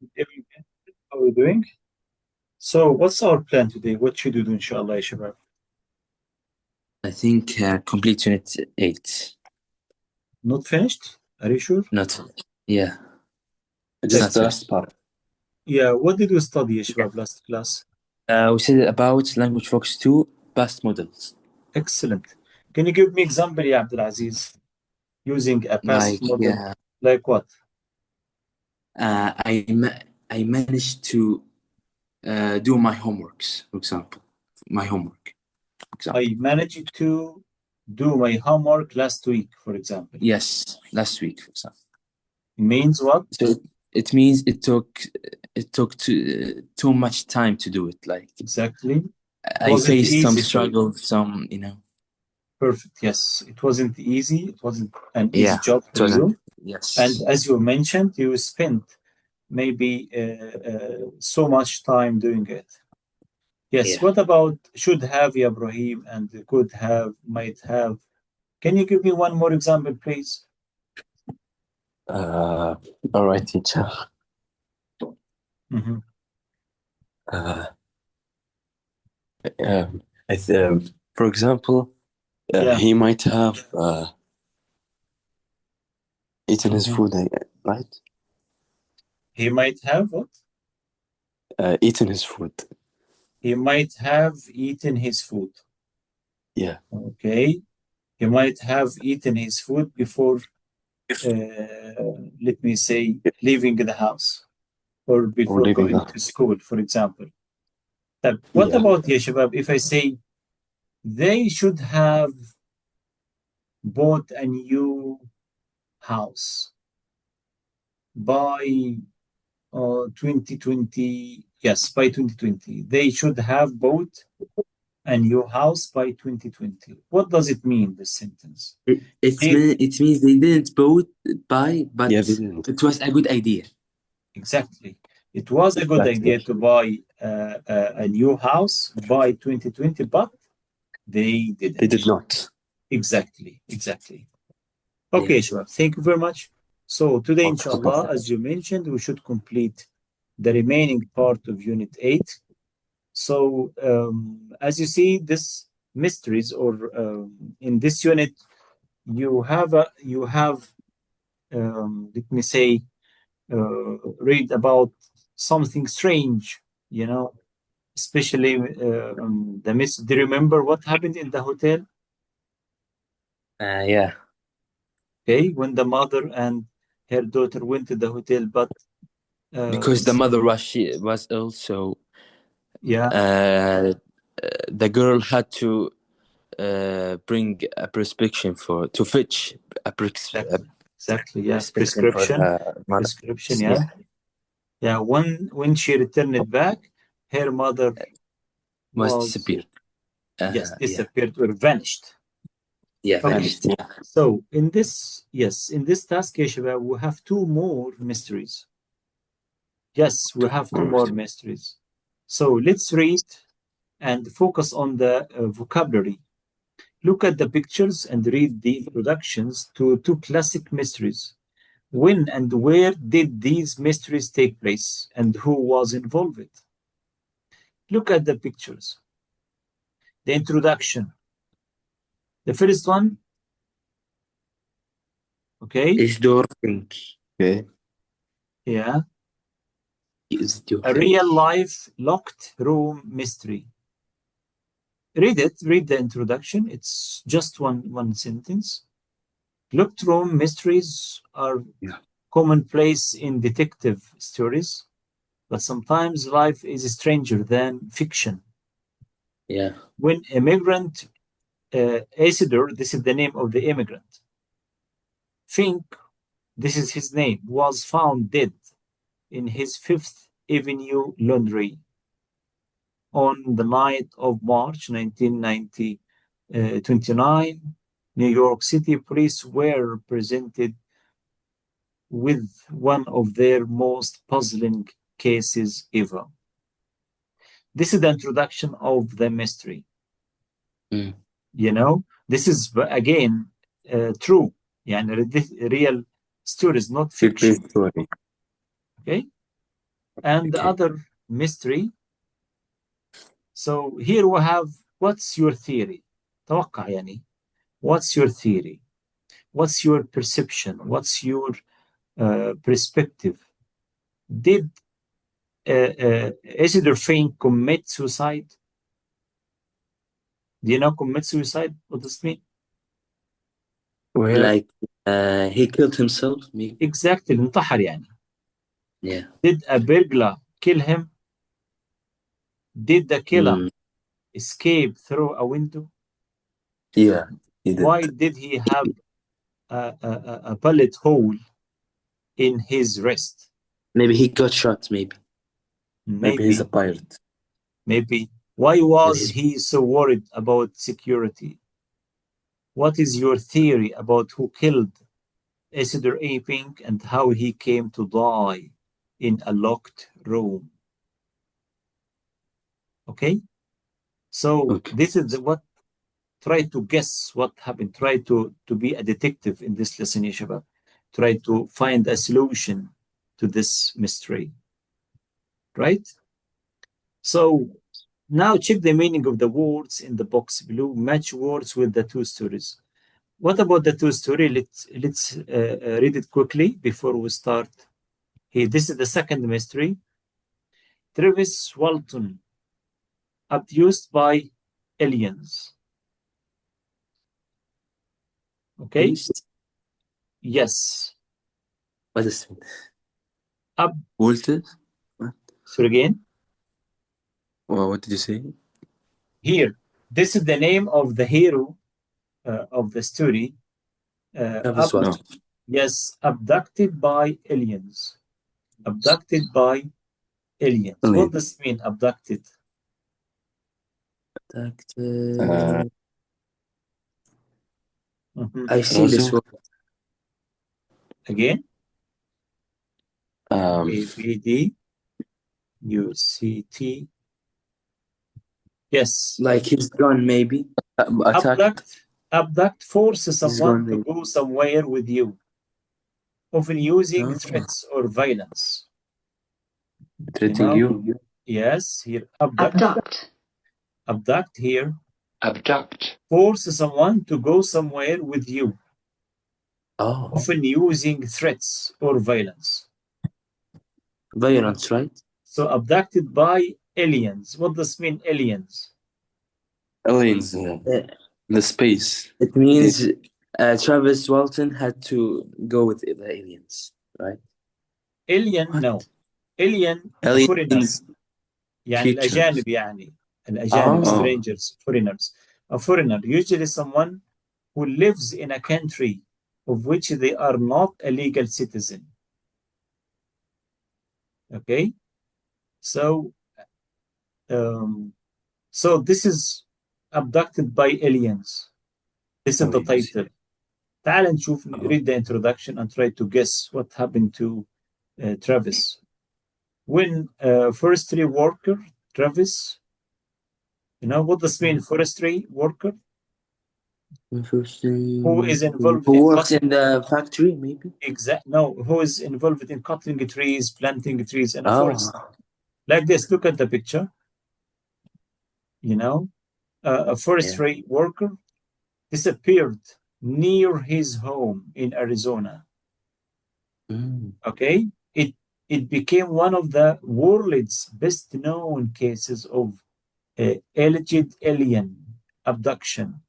Everyone, how are you doing? So, what's our plan today? What should we do, inshallah, ya shabab? I think complete unit 8. Not finished? Are you sure? Not, yeah, it's Like, not Just the finished. last part. yeah, what did we study, ya Yeah. shabab, last class? We said about language focus 2 past models. Excellent. Can you give me example, ya Abdulaziz, using a past Like, model? Like what? I managed to do my homeworks, for example. My homework, for example. I managed to do my homework last week, for example. Yes, last week, for example. Means what? So it means it took too much time to do it. Like, Exactly. I Was it faced some easy for you? struggle, some. Perfect. Yes, it wasn't easy. It wasn't an easy Yeah, job it for wasn't. you. Yes. And as you mentioned, you spent maybe so much time doing it. Yes. Yeah. What about should have, ya Ibrahim, and could have, might have? Can you give me one more example, please? All right, teacher. Mhm. Uh, for example, Yeah. he might have eaten his Mhm. food, right? He might have what? Eaten his food. He might have eaten his food. Yeah. Okay. He might have eaten his food before, let me say, leaving the house or Or before leaving going the. to school, for example. What Yeah. about, ya Shabab, if I say they should have bought a new house by 2020? Yes, by 2020. They should have bought a new house by 2020. What does it mean, this sentence? It means they didn't buy, but Yeah, they didn't. it was a good idea. Exactly. It was a good idea to buy a new house by 2020, but they didn't. They did not. Exactly. Okay, Shabab, thank you very much. So today, inshallah, as you mentioned, we should complete the remaining part of Unit 8. So as you see, this mysteries, or in this unit, you have let me say, read about something strange, especially the mystery. Do you remember what happened in the hotel? Yeah. Okay, when the mother and her daughter went to the hotel, but Because the mother was ill, so yeah, the girl had to bring a prescription to fetch a exactly, yes, prescription for her mother. prescription, yeah. When she returned it back, her mother Was was, disappeared. yes, Yeah. disappeared or vanished. Yeah, Okay. vanished. Yeah. So in this task, Yeshua, we have two more mysteries. Yes, we have two more mysteries. So let's read and focus on the vocabulary. Look at the pictures and read the introductions to two classic mysteries. When and where did these mysteries take place, and who was involved? Look at the pictures. The introduction. The first one, okay? Isidore Pink. Okay. Yeah. Isidore A Pink. real life locked room mystery. Read it, read the introduction. It's just one sentence. Locked room mysteries are commonplace in detective stories, but sometimes life is stranger than fiction. Yeah. When immigrant Isidore, this is the name of the immigrant, Fink, this is his name, was found dead in his Fifth Avenue laundry on the night of March 1929. New York City police were presented with one of their most puzzling cases ever. This is the introduction of the mystery. This is again true. Yeah, real stories, not fiction. Story. Okay. And the other mystery. So here we have, what's your theory? توقع يعني. What's your theory? What's your perception? What's your perspective? Did Isidore Fink commit suicide? Do you know commit suicide? What does it mean? Like he killed himself, maybe. Exactly, انتحر يعني. Yeah. Did a burglar kill him? Did the killer escape through a window? Yeah, he did. Why did he have a bullet hole in his wrist? Maybe he got shot, maybe. Maybe he's a pirate. Maybe. Why was he so worried about security? What is your theory about who killed Isidore A. Pink and how he came to die in a locked room? Okay? So this is what, try to guess what happened. Try to be a detective in this lesson, ya shabab. Try to find a solution to this mystery. Right? So now check the meaning of the words in the box below. Match words with the two stories. What about the two story? Let's read it quickly before we start. Here, this is the second mystery. Travis Walton, abused by aliens. Okay? Yes. What is it? Walter? So again? Well, what did you say? Here, this is the name of the hero of the story. Yes, abducted by aliens. Abducted by aliens. What does it mean, abducted? Abducted. I see this word. Again? ABDUCT. Yes. Like he's gone, maybe. Abduct forces someone to go somewhere with you, often using threats or violence. Threatening you? Yes, here abduct. Abduct here. Abduct. Force someone to go somewhere with you, often using threats or violence. Violence, right? So abducted by aliens. What does mean aliens? Aliens, the space. It means Travis Walton had to go with the aliens, right? Alien, no. Alien foreigners. يعني الأجانب يعني. الأجانب, strangers, foreigners. A foreigner, usually someone who lives in a country of which they are not a legal citizen. Okay? So this is abducted by aliens. This is the title. تعال نشوف, read the introduction and try to guess what happened to Travis. When forestry worker, Travis, you know what does mean forestry worker? Who is involved who works in the factory, maybe? No, who is involved in cutting trees, planting trees in a forest. Like this, look at the picture. You know, a forestry worker disappeared near his home in Arizona. Okay, it became one of the world's best known cases of alleged alien abduction.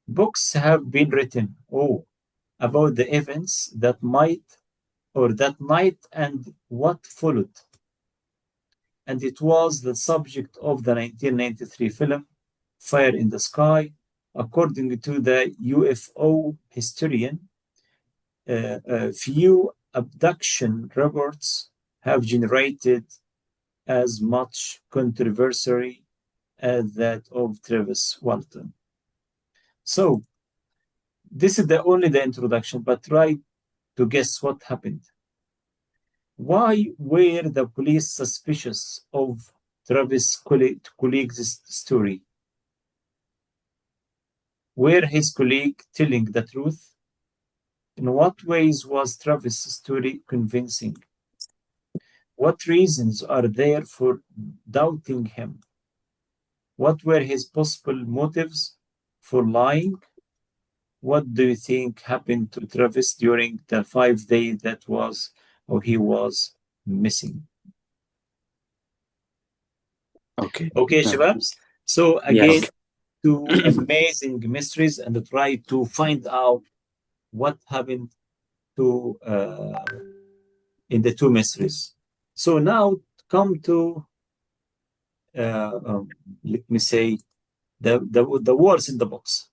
Books have been written about the events that night and what followed. And it was the subject of the 1993 film Fire in the Sky. According to the UFO historian, few abduction reports have generated as much controversy as that of Travis Walton. So, this is only the introduction, but try to guess what happened. Why were the police suspicious of Travis' colleague's story? Were his colleague telling the truth? In what ways was Travis' story convincing? What reasons are there for doubting him? What were his possible motives for lying? What do you think happened to Travis during the 5 days that was or he was missing? Okay. Okay, No. Shabab. So again, Yes. two amazing mysteries and try to find out what happened to in the two mysteries. So now come to let me say the words in the box.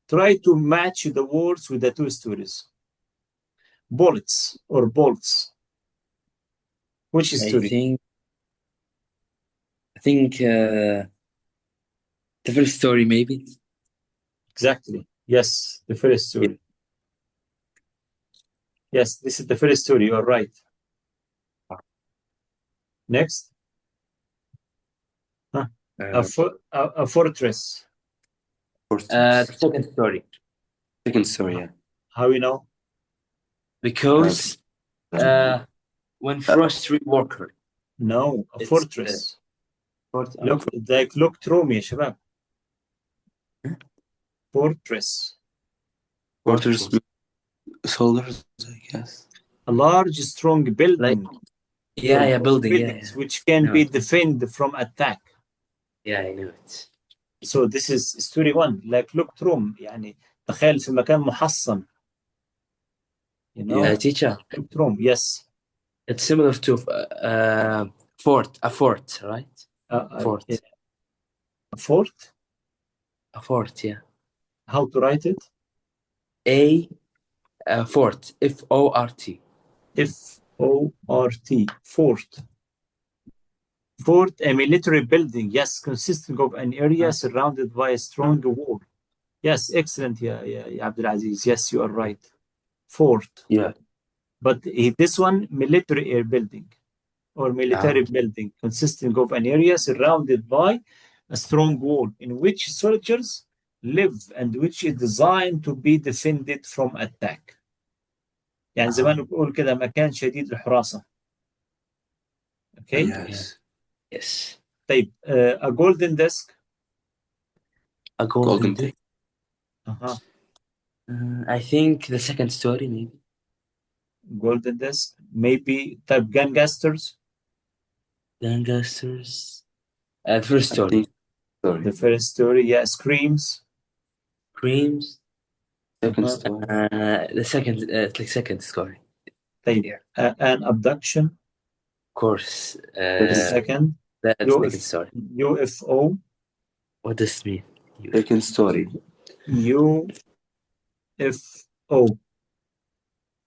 Try to match the words with the two stories. Bullets or bolts. Which I story? think the first story maybe. Exactly. Yes, the first story. Yes, this is the first story. You're right. Next. Huh. A fortress. The second story. Second story, yeah. How you know? Because when Frost reworker. No, a It's, fortress. Fort- look through me يا شباب. Fortress. Quarters soldiers, I guess. A large, strong building. yeah, building, buildings yeah. which can No. be defended from attack. Yeah, I knew it. So this is story one. Like look through يعني تخيل في مكان محصن. You know? Yeah. Teacher, Look through. Yes. it's similar to a fort, right? Fort. A fort? A fort, yeah. How to write it? Fort. F-O-R-T. F-O-R-T. Fort. Fort, a military building, yes, consisting of an area surrounded by a strong wall. Yes, excellent, yeah, Abdulaziz. Yes, you are right. Fort. Yeah. But this one, military air building or military building consisting of an area surrounded by a strong wall in which soldiers live and which is designed to be defended from attack. يعني زمان بقول كده مكان شديد الحراسة. Okay? Yes. Yes. طيب, a golden desk. A golden desk. Uh-huh. I think the second story, maybe. Golden desk. Maybe type gangsters. Gangsters. The first I story. think story. The first story, yeah. Screams. Creams. Second story. The second, like second story. طيب, an abduction. Of course. The second. That's the second story. UFO. What does it mean? Second story. UFO.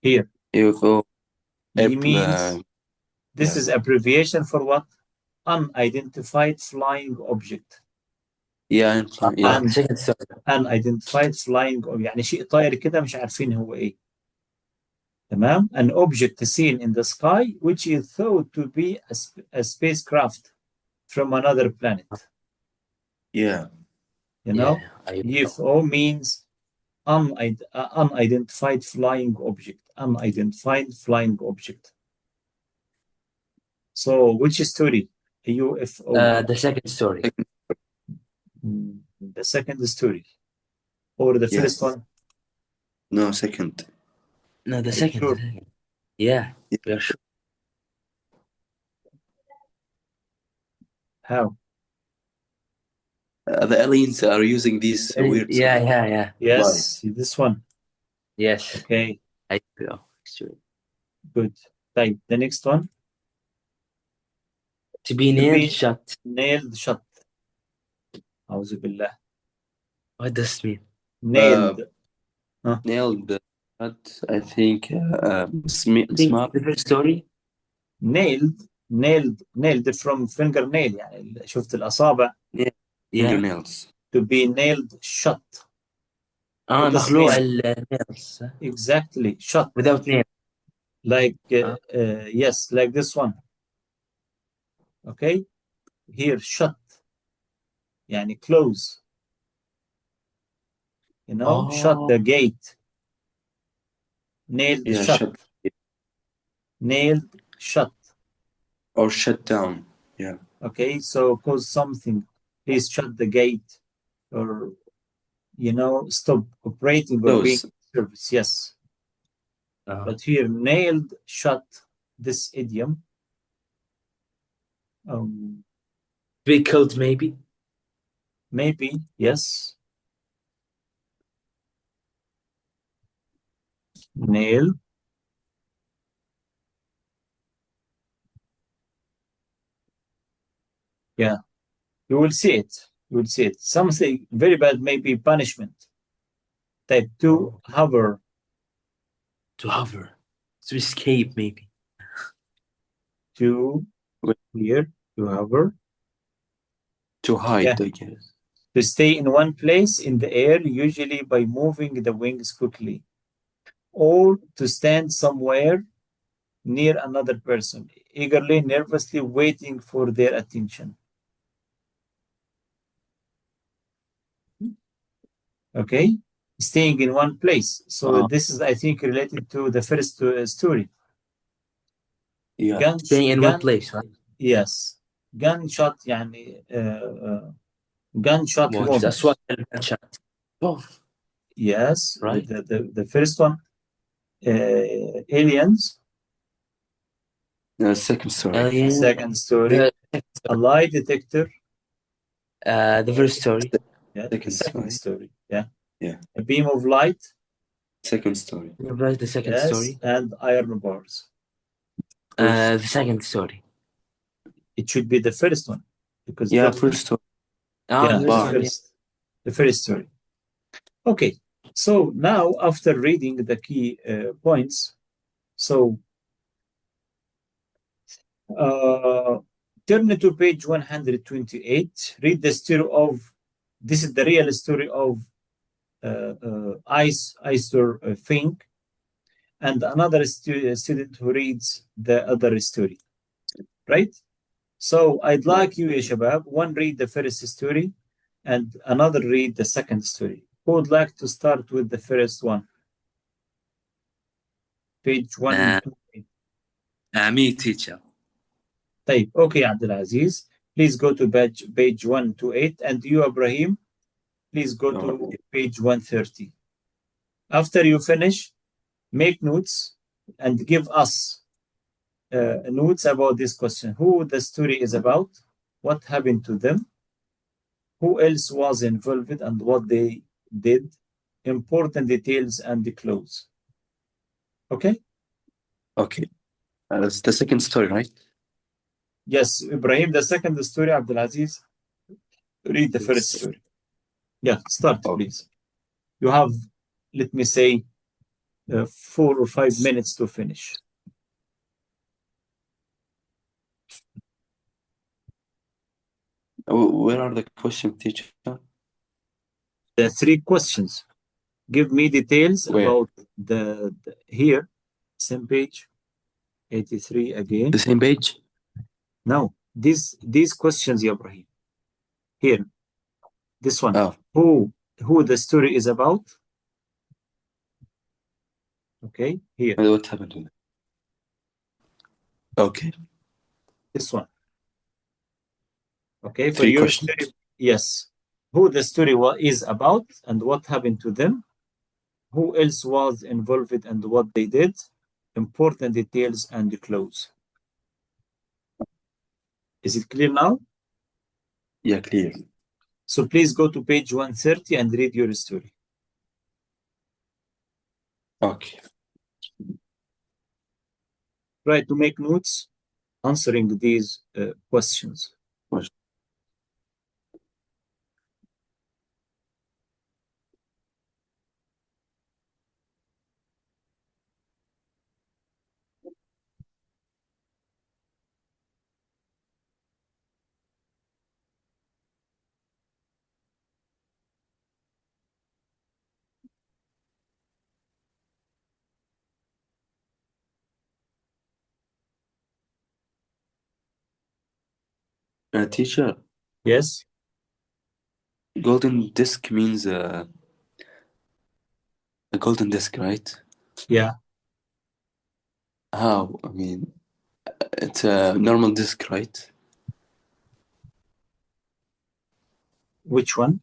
Here. UFO. It means this is abbreviation for what? Unidentified flying object. Yeah. Second story. Unidentified flying object. يعني شيء طاير كده مش عارفين هو ايه. تمام? An object seen in the sky which is thought to be a spacecraft from another planet. Yeah. You know? Yeah, UFO means unidentified flying object. Unidentified flying object. So, which story? A UFO. the second story. The second story. Or the first one? No, second. No, the Are you second. sure? Yeah, we are sure. How? The aliens are using these weird. Yeah. Yes, this one. Yes. Okay, I feel actually. good. Type the next one. To be nailed shut. Nailed shut. أعوذ بالله. What does it mean? Nailed. Nailed. But I think The first story. nailed from fingernail يعني شفت الأصابع. fingernails. To be nailed shut. مخلوع nails. Exactly, shut. Without nail. Like yes, like this one. Okay, here shut. يعني close. You know, shut the gate. Nailed shut. Nailed shut. Or shut down. Yeah. Okay, so cause something, please shut the gate, or stop operating or being Close. service. Yes. But here, nailed shut, this idiom. Be killed, maybe. Maybe, yes. Nail. Yeah, you will see it. You will see it. Something very bad, maybe punishment. Type 2, hover. To hover. To escape, maybe. To here, to hover. To hide, Yeah. I guess. To stay in one place in the air, usually by moving the wings quickly. Or to stand somewhere near another person, eagerly, nervously waiting for their attention. Okay, staying in one place. So this is, I think, related to the first story. Yeah. Staying in one place, right? Yes, gunshot يعني gunshot wound. أصوات الgunshot. Oh, Yes, right. the first one, aliens. Second story. Alien. Second story, a lie detector. The first story. Yeah, Second second story. Yeah. Yeah. A beam of light. Second story. The second Yes, story. and iron bars. The second story. It should be the first one because Yeah, first story. yeah, bar. the first story. Okay, so now after reading the key points, so turn to page 128. Read the story of, this is the real story of Ister Fink, and another student who reads the other story, right? So I'd like you, ya shabab, one read the first story and another read the second story. Who would like to start with the first one? Page 128. Me, teacher. طيب. Okay, Abdulaziz, please go to page 128, and you, Ibrahim, please go to page 130. After you finish, make notes and give us notes about this question. Who the story is about, what happened to them, who else was involved and what they did, important details and the close. Okay? Okay. That's the second story, right? Yes, Ibrahim, the second story, Abdulaziz, read the first story. Yeah, start, please. You have, let me say, 4 or 5 minutes to finish. Where are the questions, teacher? The 3 questions. Give me details Where? about the here, same page, 83 again. The same page? No, these questions, Ibrahim. Here, this one. Oh. Who the story is about. Okay, here. What happened to them? Okay. This one. Okay, for 3 your questions. story, yes. Who the story is about and what happened to them. Who else was involved and what they did. Important details and the close. Is it clear now? Yeah, clear. So please go to page 130 and read your story. Okay. Try to make notes answering these questions. Teacher. Yes? Golden disc means a golden disc, right? Yeah. How? I mean, It's a normal disk, right? Which one?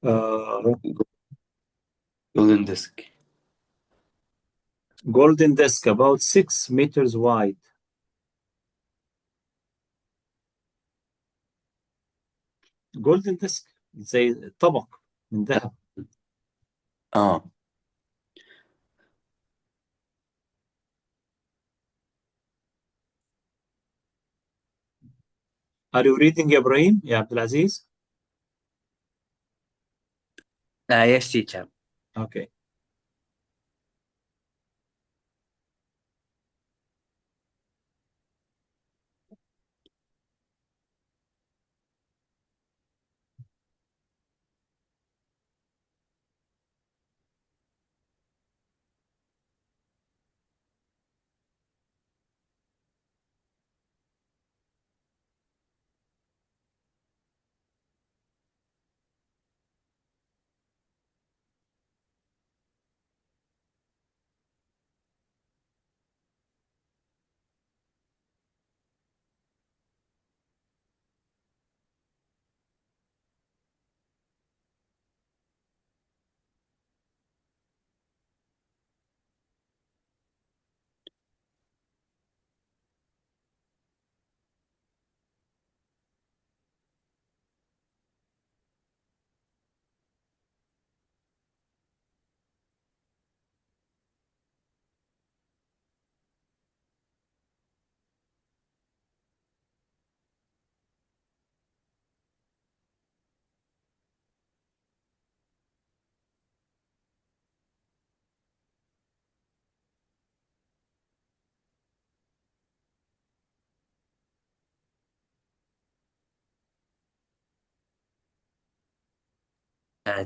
Uh, Golden disk. golden disk, about 6 meters wide. golden disk زي طبق من ذهب. اه Are you reading يا إبراهيم يا عبد العزيز؟ Yes, teacher. Okay.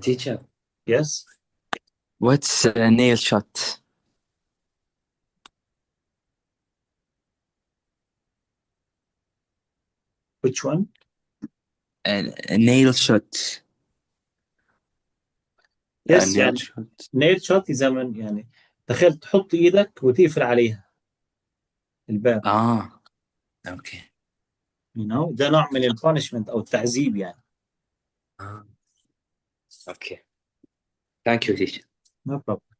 Teacher, Yes. what's a nail shot? Which one? A nail shot. Yes nail يعني shot. nail shot إذا من يعني تخيل تحط إيدك وتقفل عليها الباب. Okay. ده نوع من البانشمنت أو التعذيب يعني. Okay. Thank you, teacher. No problem.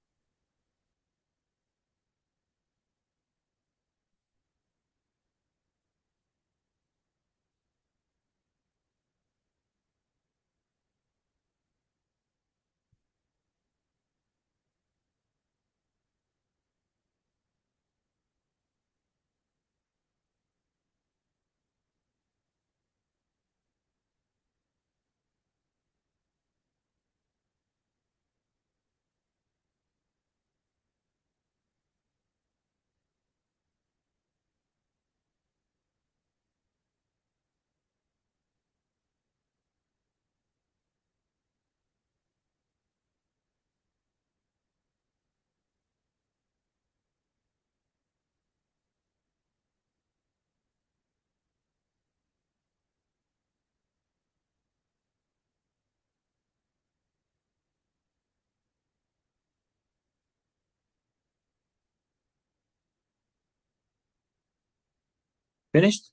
Finished?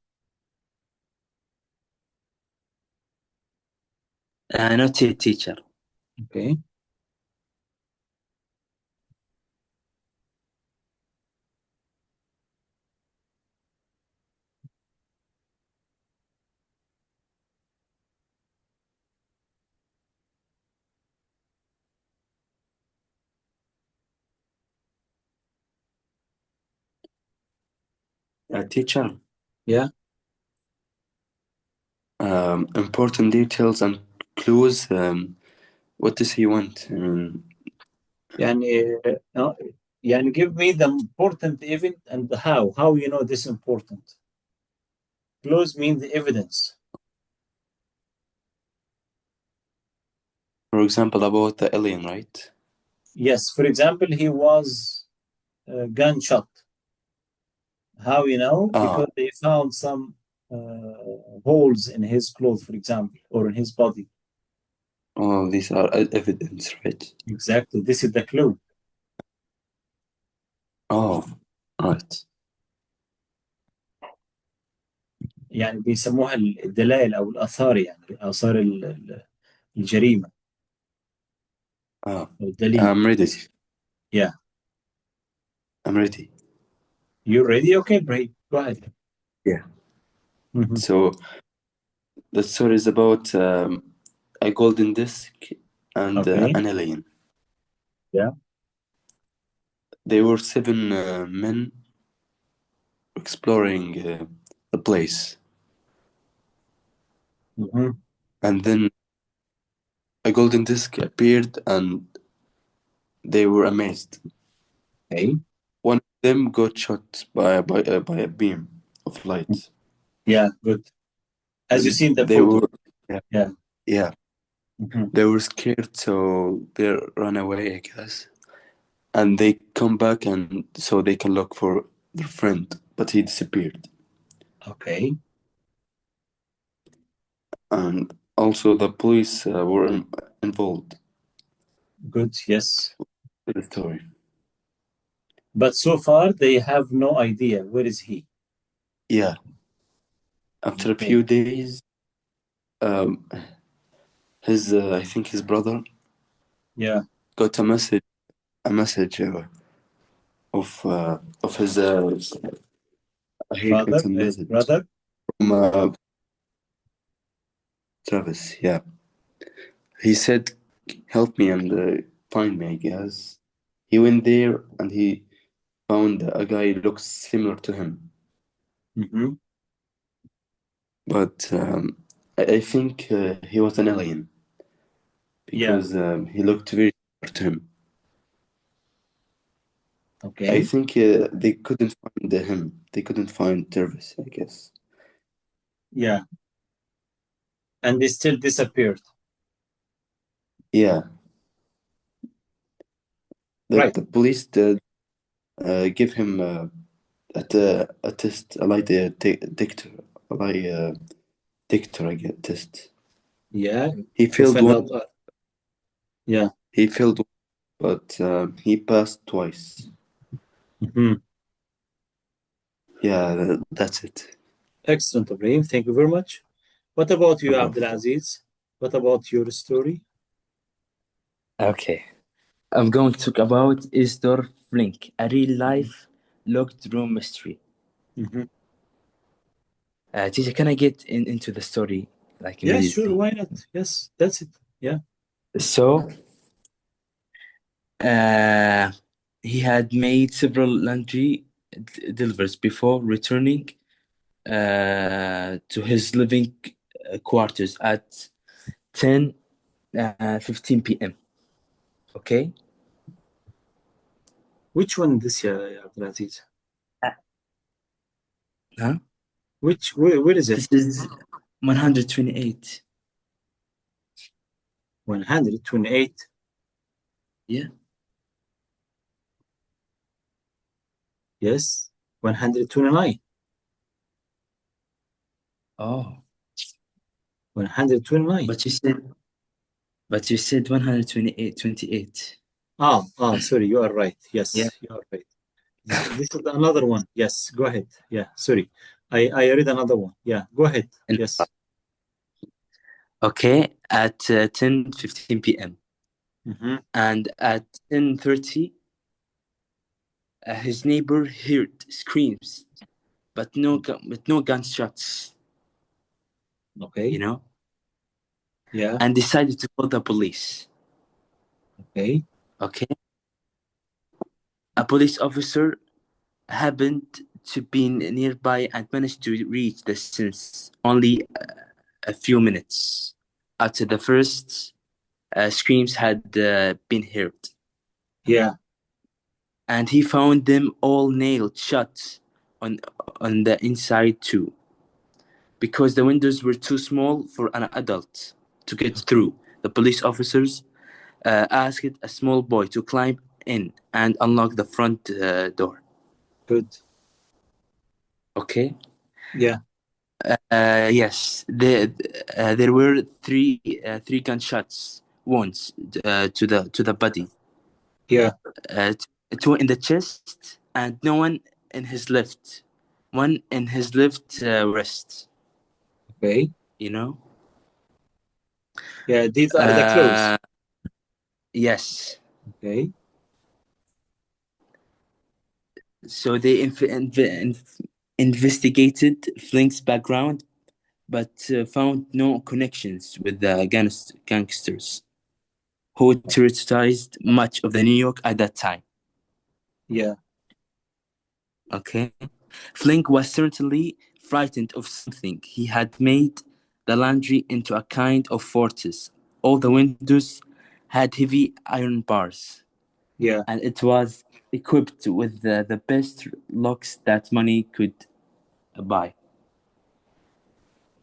Not yet, teacher. Okay. Teacher, Yeah. important details and clues. What does he want? I mean, يعني يعني give me the important event and how you know this important. Clues mean the evidence. for example, about the alien, right? Yes, for example, he was gunshot. How you know? Because they found some holes in his clothes, for example, or in his body. Oh, these are evidence, right? Exactly. This is the clue. Oh, right. يعني بيسموها الدلائل أو الآثار، يعني آثار الجريمة Uh, أو الدليل. I'm ready. Yeah. I'm ready. You ready? Okay, Brave. Go ahead. Yeah. Mhm. So the story is about a golden disc and Okay. an alien. Yeah. They were seven men exploring the place, Mhm. and then a golden disc appeared, and they were amazed. Okay. One of them got shot by a beam of light, Yeah, good. As you and see in the they photo. were yeah, Yeah. yeah, Mhm. they were scared, so they ran away, I guess. And they come back, and so they can look for their friend, but he disappeared. Okay. And also the police were involved Good. Yes. in the story. But so far, they have no idea where is he. Yeah. After a Okay. few days, um, his I think his brother Yeah. got a message of his he got Father, a his message brother. from Travis. Yeah, he said, "Help me and find me." I guess he went there and he found a guy who looks similar to him, Mhm. but I think he was an alien Yeah. because he looked very similar to him. I Okay. think they couldn't find him. They couldn't find Travis, I guess. Yeah. And they still disappeared. Yeah, the Right. the police did give him a test, a lie detector, a lie detector, I guess, test. Yeah. He To failed find one. out. Yeah. He failed one, but he passed twice. Mhm. Yeah, that's it. Excellent, Ibrahim. Thank you very much. What about you, No problem. Abdulaziz? What about your story? Okay. I'm going to talk about Isdor Flink, a real Mhm. life locked room mystery. Mhm. Teacher, can I get into the story like Yes, sure. immediately? Why not? Yes, that's it. Yeah. So, uh, he had made several laundry deliveries before returning to his living quarters at 10:15 p.m. Okay? Which one this year, Abdulaziz? Uh, Huh? Where is This it? is 128. 128. Yeah. Yes. 129. Oh, 129. but you said 128, 28. Sorry, you are right. Yeah. Yes, you are right. This is another one. Yes, go ahead. Yeah, sorry. I read another one. Yeah, go ahead. Yes. Okay, at 10:15 p.m. Mm-hmm. And at 10:30, his neighbor heard screams, but no gunshots, Okay. you know, Yeah. and decided to call the police. Okay. Okay, a police officer happened to be nearby and managed to reach the scene only a few minutes after the first screams had been heard. Yeah. And he found them all nailed shut on on the inside too, because the windows were too small for an adult to get through. The police officers asked a small boy to climb in and unlock the front door. Good. Okay. Yeah. Yes, there were three gunshots wounds to the body, Yeah. uh, two in the chest, and no one in his left, one in his left wrist. Okay. you know. Yeah, these are the clues. Yes. Okay. So they investigated Flink's background, but found no connections with the gangsters who terrorized much of the New York at that time. Yeah. Okay. Flink was certainly frightened of something. He had made the laundry into a kind of fortress. All the windows had heavy iron bars, Yeah. and it was equipped with the best locks that money could buy.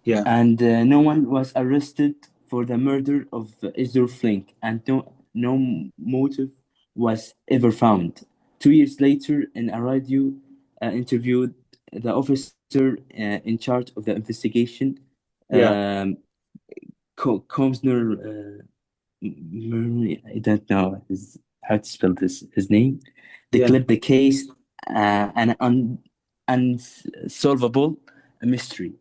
Yeah. And no one was arrested for the murder of Isidore Flink, and no motive was ever found. 2 years later, in a radio interview, the officer in charge of the investigation, Yeah. um, Comsner, I don't know how to spell his name, Yeah. declared the case an unsolvable mystery,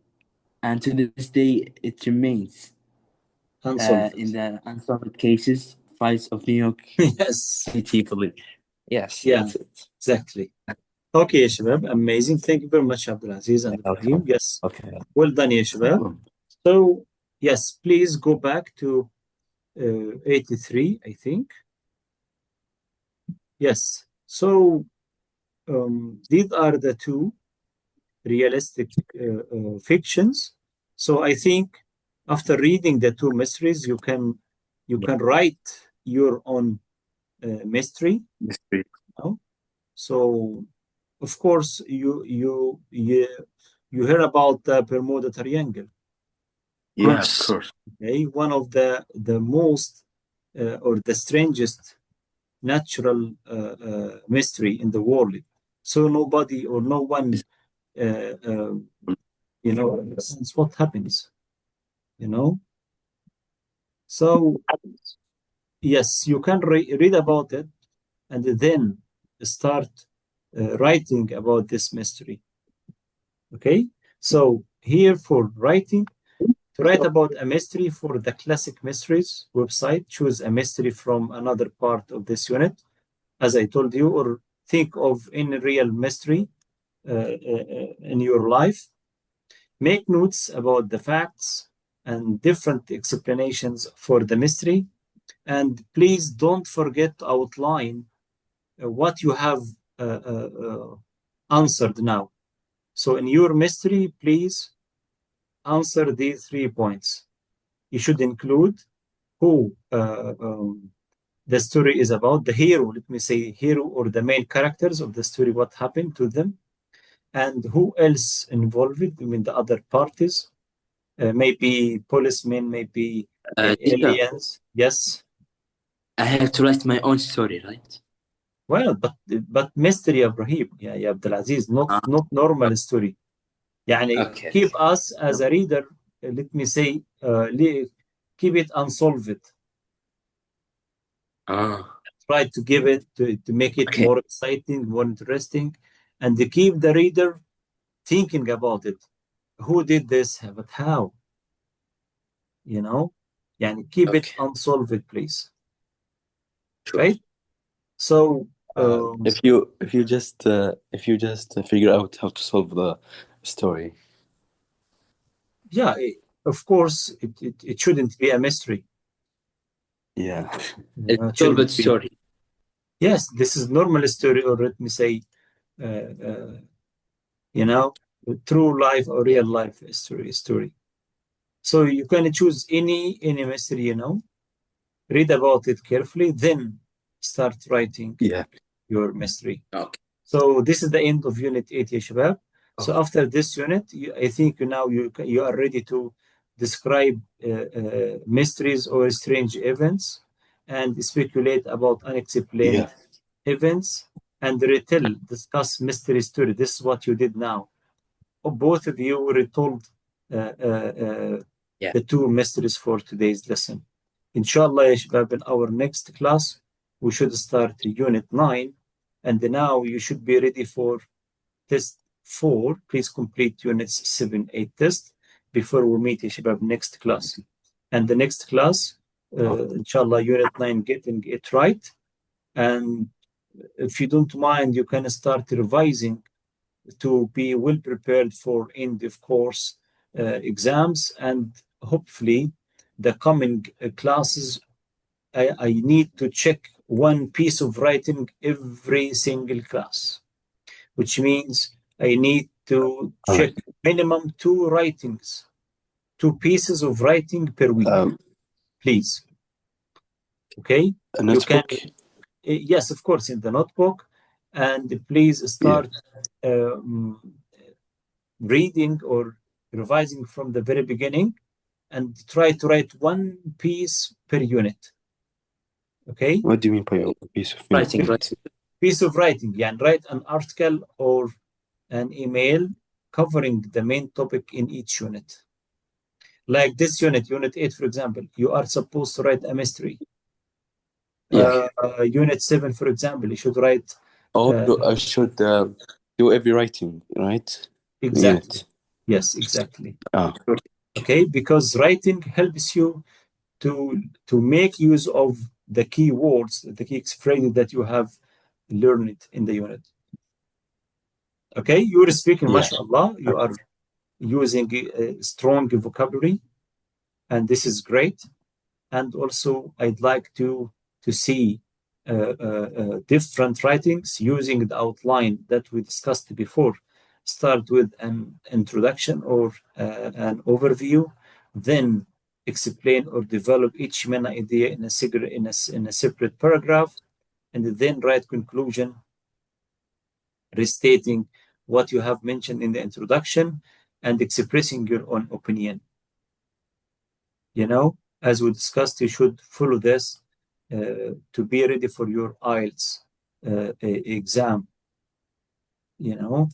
and to this day it remains in Unsolved. the unsolved cases files of New York Yes. City Police. Yes, Yeah. that's it. Exactly. Okay, يا شباب. Amazing. Thank you very much, Abdulaziz and Ibrahim. Okay. Yes. Okay. Well done, يا شباب. So, yes, please go back to 83, I think. Yes. So, these are the two realistic fictions. So I think after reading the two mysteries, you Yeah. can write your own mystery. Mystery. You know? So of course you hear about the Bermuda Triangle. Yeah, of course. Okay, one of the most or the strangest natural mystery in the world. So nobody or no one uh, uh, since what happens, you know. So yes, you can read about it and then start writing about this mystery. Okay, so here for writing, to write about a mystery for the Classic Mysteries website, choose a mystery from another part of this unit, as I told you, or think of any real mystery in your life. Make notes about the facts and different explanations for the mystery. And please don't forget to outline what you have answered now. So in your mystery, please answer these 3 points. You should include who the story is about, the hero, let me say hero or the main characters of the story, what happened to them, and who else involved, I mean the other parties, maybe policemen, maybe Teacher, aliens. Yes. I have to write my own story, right? Well, but mystery, Ibrahim, yeah, Abdulaziz, not Ah, not normal story. يعني okay. keep us as a reader, let me say, keep it unsolved. Ah, Try to give it to make it okay. more exciting, more interesting, and to keep the reader thinking about it. Who did this? But how? You know, يعني keep it Okay. unsolved, please. Sure. Right? So If you just figure out how to solve the story. yeah, of course, it shouldn't be a mystery. Yeah. It's It solved shouldn't be. story. Yes, this is normal story, or let me say, uh, uh, you know, true life or Yeah. real life story. So you can choose any mystery, read about it carefully, then start writing Yeah. your mystery. Okay. So this is the end of Unit 8, ya shabab. So Okay. after this unit, I think now you are ready to describe mysteries or strange events and speculate about unexplained Yeah. events and retell, discuss mystery story. This is what you did now. Both of you retold Yeah. the two mysteries for today's lesson. Inshallah, ya shabab, in our next class, we should start Unit 9. And now you should be ready for Test 4. Please complete Units 7, 8 test. before we meet يا شباب next class. And the next class, inshallah, Unit 9, getting it right. And if you don't mind, you can start revising to be well prepared for end of course exams. And hopefully the coming classes, I need to check one piece of writing every single class, which means I need to check minimum 2 writings, 2 pieces of writing per week, please. Okay? A You can, notebook? yes, of course, in the notebook. And please start reading or revising from the very beginning and try to write 1 piece per unit. Okay? What do you mean by a piece of Writing, unit? writing. Piece of writing, yeah, and write an article or an email covering the main topic in each unit. Like this unit, Unit 8, for example, you are supposed to write a mystery. Yeah. Unit 7, for example, you should write. I should do every writing, right? Exactly. Unit. Yes, exactly. Ah. Okay, because writing helps you to make use of the key words, the key expressions that you have learned in the unit. Okay, you are speaking, mashallah, you are using a strong vocabulary, and this is great. And also, I'd like to see different writings using the outline that we discussed before. Start with an introduction or an overview, then explain or develop each main idea in a separate paragraph, and then write conclusion, restating what you have mentioned in the introduction and expressing your own opinion. You know, as we discussed, you should follow this to be ready for your IELTS exam. You know,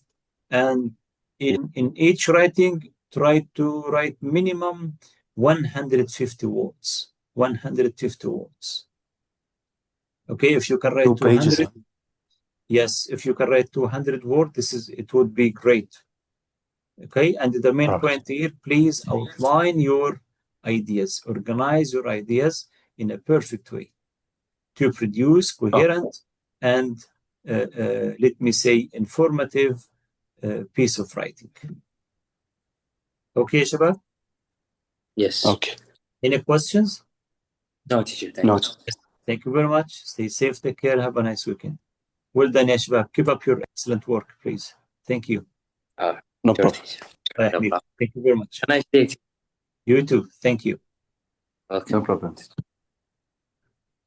and in each writing, try to write minimum 150 words. 150 words. Okay, if you can write 2 pages. 200, yes, if you can write 200 words, it would be great. Okay, and the main point here, please outline your ideas, organize your ideas in a perfect way to produce coherent and let me say informative piece of writing. Okay, Shabab? Yes. Okay. Any questions? No, teacher. Thank you. Thank you very much. Stay safe, take care, have a nice weekend. Well done, ya Shabab. Keep up your excellent work, please. Thank you. No problem. No problem. Thank you very much. Have a nice day. You too. Thank you. Welcome. No problem.